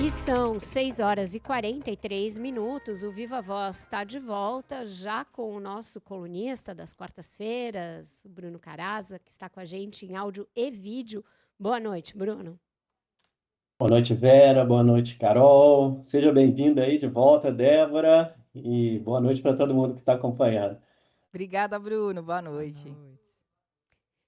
E são 6 horas e 43 minutos. O Viva Voz está de volta, já com o nosso colunista das quartas-feiras, o Bruno Caraza, que está com a gente em áudio e vídeo. Boa noite, Bruno. Boa noite, Vera. Boa noite, Carol. Seja bem-vinda aí de volta, Débora. E boa noite para todo mundo que está acompanhando. Obrigada, Bruno. Boa Boa noite. noite.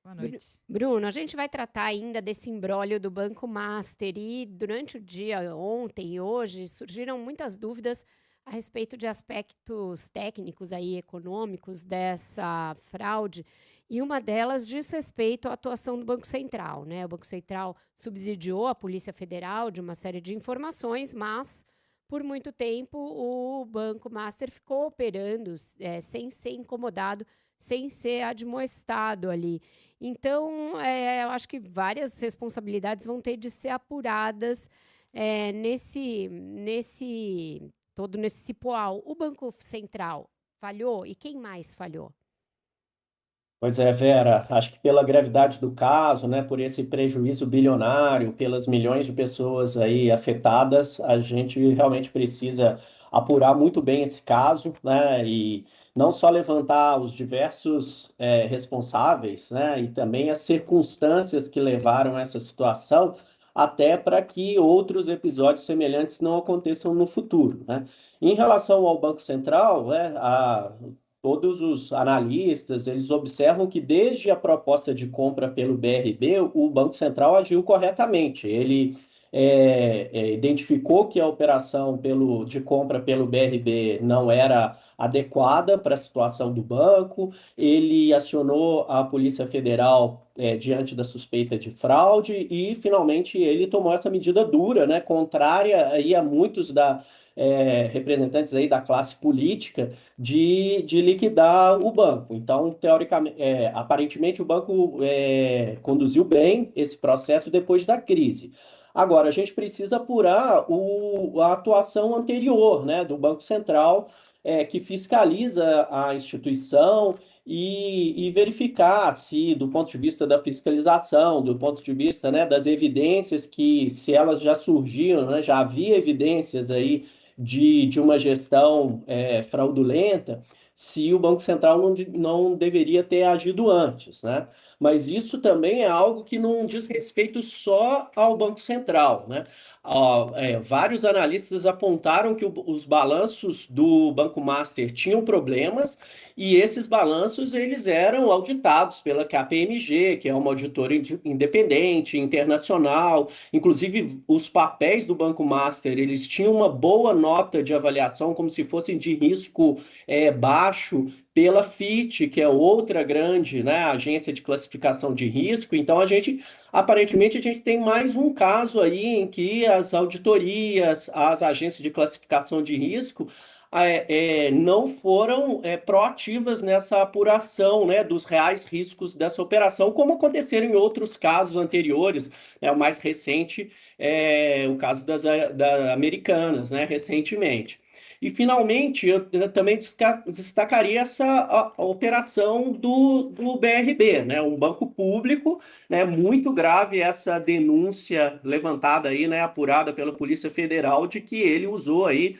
Boa noite. Bruno, a gente vai tratar ainda desse imbróglio do Banco Master e durante o dia ontem e hoje surgiram muitas dúvidas a respeito de aspectos técnicos aí econômicos dessa fraude e uma delas diz respeito à atuação do Banco Central, né? O Banco Central subsidiou a Polícia Federal de uma série de informações, mas por muito tempo o Banco Master ficou operando sem ser incomodado, sem ser admoestado ali. Então, eu acho que várias responsabilidades vão ter de ser apuradas nesse cipoal. O Banco Central falhou e quem mais falhou? Pois é, Vera, acho que pela gravidade do caso, né, por esse prejuízo bilionário, pelas milhões de pessoas aí afetadas, a gente realmente precisa apurar muito bem esse caso, né, e não só levantar os diversos responsáveis, né, e também as circunstâncias que levaram a essa situação, até para que outros episódios semelhantes não aconteçam no futuro, né. Em relação ao Banco Central, né, todos os analistas, eles observam que desde a proposta de compra pelo BRB, o Banco Central agiu corretamente. Ele identificou que a operação de compra pelo BRB não era adequada para a situação do banco, ele acionou a Polícia Federal diante da suspeita de fraude e, finalmente, ele tomou essa medida dura, né, contrária aí a muitos representantes aí da classe política de liquidar o banco. Então, teoricamente, aparentemente, o banco conduziu bem esse processo depois da crise. Agora, a gente precisa apurar a atuação anterior, né, do Banco Central, que fiscaliza a instituição e verificar se, do ponto de vista da fiscalização, do ponto de vista, né, das evidências que, se elas já surgiram, né, já havia evidências aí de uma gestão fraudulenta, se o Banco Central não deveria ter agido antes, né? Mas isso também é algo que não diz respeito só ao Banco Central, né? Vários analistas apontaram que os balanços do Banco Master tinham problemas e esses balanços eles eram auditados pela KPMG, que é uma auditora independente, internacional. Inclusive, os papéis do Banco Master, eles tinham uma boa nota de avaliação, como se fossem de risco baixo, pela Fitch, que é outra grande, né, agência de classificação de risco. Então, aparentemente, a gente tem mais um caso aí em que as auditorias, as agências de classificação de risco, não foram proativas nessa apuração, né, dos reais riscos dessa operação, como aconteceram em outros casos anteriores, né, o mais recente o caso das Americanas, né, recentemente. E, finalmente, eu também destacaria a operação do BRB, né, um banco público, né, muito grave essa denúncia levantada aí, né, apurada pela Polícia Federal, de que ele usou aí,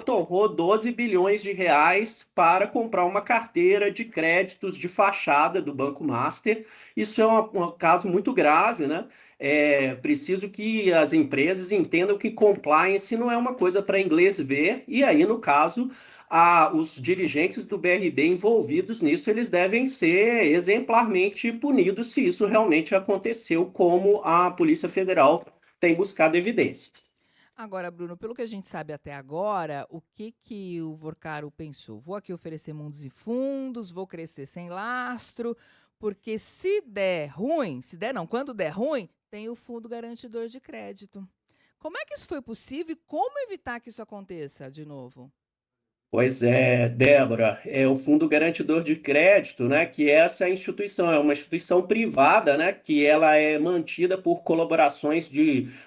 torrou 12 bilhões de reais para comprar uma carteira de créditos de fachada do Banco Master. Isso é um caso muito grave, né? É preciso que as empresas entendam que compliance não é uma coisa para inglês ver, e aí, no caso, os dirigentes do BRB envolvidos nisso, eles devem ser exemplarmente punidos se isso realmente aconteceu, como a Polícia Federal tem buscado evidências. Agora, Bruno, pelo que a gente sabe até agora, o que o Vorcaro pensou? Vou aqui oferecer mundos e fundos, vou crescer sem lastro, porque se der ruim, quando der ruim, tem o fundo garantidor de crédito. Como é que isso foi possível e como evitar que isso aconteça de novo? Pois é, Débora, é o Fundo Garantidor de Crédito, né, que essa instituição é uma instituição privada, né, que ela é mantida por colaborações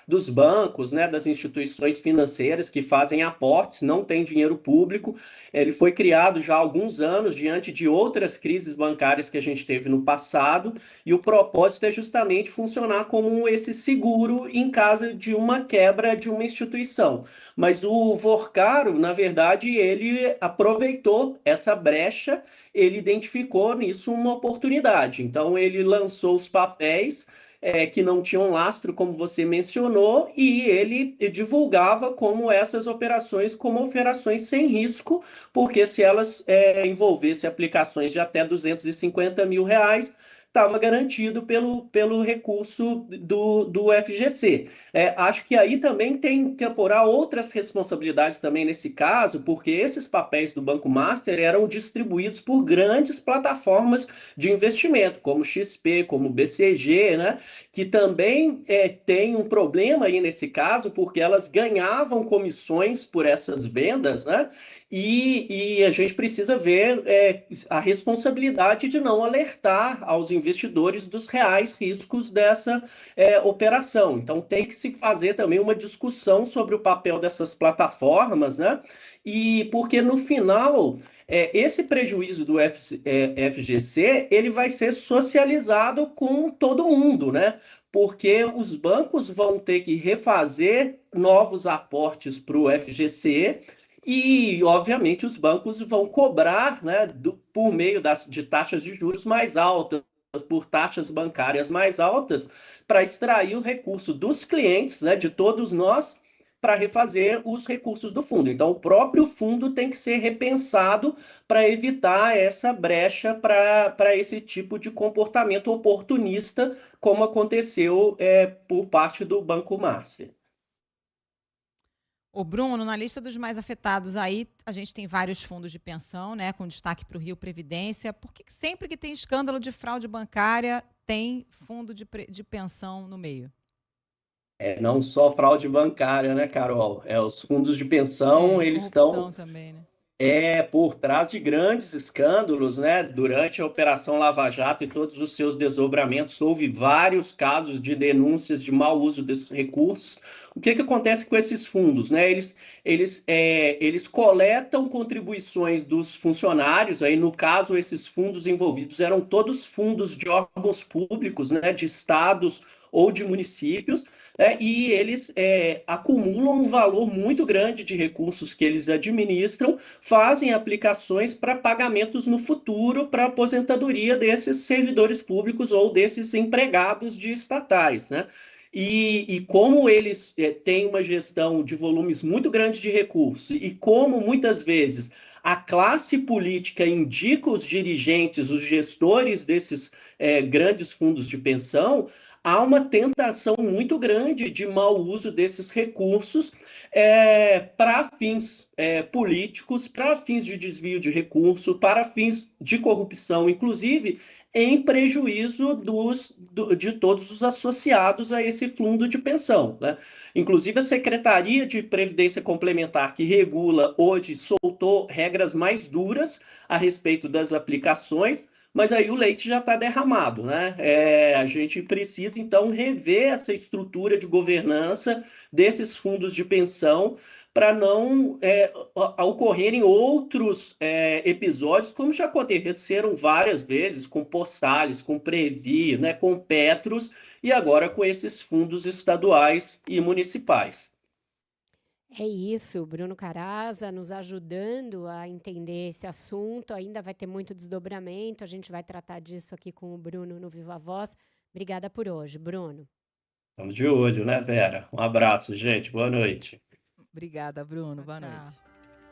dos bancos, né, das instituições financeiras que fazem aportes, não tem dinheiro público. Ele foi criado já há alguns anos diante de outras crises bancárias que a gente teve no passado, e o propósito é justamente funcionar como esse seguro em caso de uma quebra de uma instituição. Mas o Vorcaro, na verdade, ele aproveitou essa brecha, ele identificou nisso uma oportunidade. Então, ele lançou os papéis que não tinham lastro, como você mencionou, e ele divulgava como essas operações como operações sem risco, porque se elas envolvessem aplicações de até R$ 250 mil, estava garantido pelo recurso do FGC. Acho que aí também tem que apurar outras responsabilidades também nesse caso, porque esses papéis do Banco Master eram distribuídos por grandes plataformas de investimento, como XP, como BCG, né? Que também tem um problema aí nesse caso, porque elas ganhavam comissões por essas vendas, né? E a gente precisa ver a responsabilidade de não alertar aos investidores dos reais riscos dessa operação. Então, tem que se fazer também uma discussão sobre o papel dessas plataformas, né? E porque no final, esse prejuízo do FGC, ele vai ser socializado com todo mundo, né? Porque os bancos vão ter que refazer novos aportes para o FGC e, obviamente, os bancos vão cobrar, né, por meio de taxas de juros mais altas, por taxas bancárias mais altas, para extrair o recurso dos clientes, né, de todos nós, para refazer os recursos do fundo. Então, o próprio fundo tem que ser repensado para evitar essa brecha para esse tipo de comportamento oportunista, como aconteceu por parte do Banco Master. Ô, Bruno, na lista dos mais afetados aí, a gente tem vários fundos de pensão, né, com destaque para o Rio Previdência. Por que sempre que tem escândalo de fraude bancária, tem fundo de pensão no meio? Não só fraude bancária, né, Carol? Os fundos de pensão, E eles estão corrupção também, né? por trás de grandes escândalos, né? Durante a Operação Lava Jato e todos os seus desdobramentos, houve vários casos de denúncias de mau uso desses recursos. O que acontece com esses fundos, né? Eles coletam contribuições dos funcionários, aí no caso, esses fundos envolvidos eram todos fundos de órgãos públicos, né? De estados ou de municípios, e eles acumulam um valor muito grande de recursos que eles administram, fazem aplicações para pagamentos no futuro para aposentadoria desses servidores públicos ou desses empregados de estatais, né? E como eles têm uma gestão de volumes muito grandes de recursos e como muitas vezes a classe política indica os dirigentes, os gestores desses grandes fundos de pensão, há uma tentação muito grande de mau uso desses recursos para fins políticos, para fins de desvio de recurso, para fins de corrupção, inclusive em prejuízo de todos os associados a esse fundo de pensão, né? Inclusive, a Secretaria de Previdência Complementar, que regula hoje, soltou regras mais duras a respeito das aplicações, mas aí o leite já está derramado, né? A gente precisa, então, rever essa estrutura de governança desses fundos de pensão para não ocorrerem outros episódios, como já aconteceram várias vezes com Porsales, com Previ, né, com Petros, e agora com esses fundos estaduais e municipais. É isso, Bruno Caraza nos ajudando a entender esse assunto. Ainda vai ter muito desdobramento, a gente vai tratar disso aqui com o Bruno no Viva Voz. Obrigada por hoje, Bruno. Estamos de olho, né, Vera? Um abraço, gente. Boa noite. Obrigada, Bruno. Tchau, Boa tchau. noite.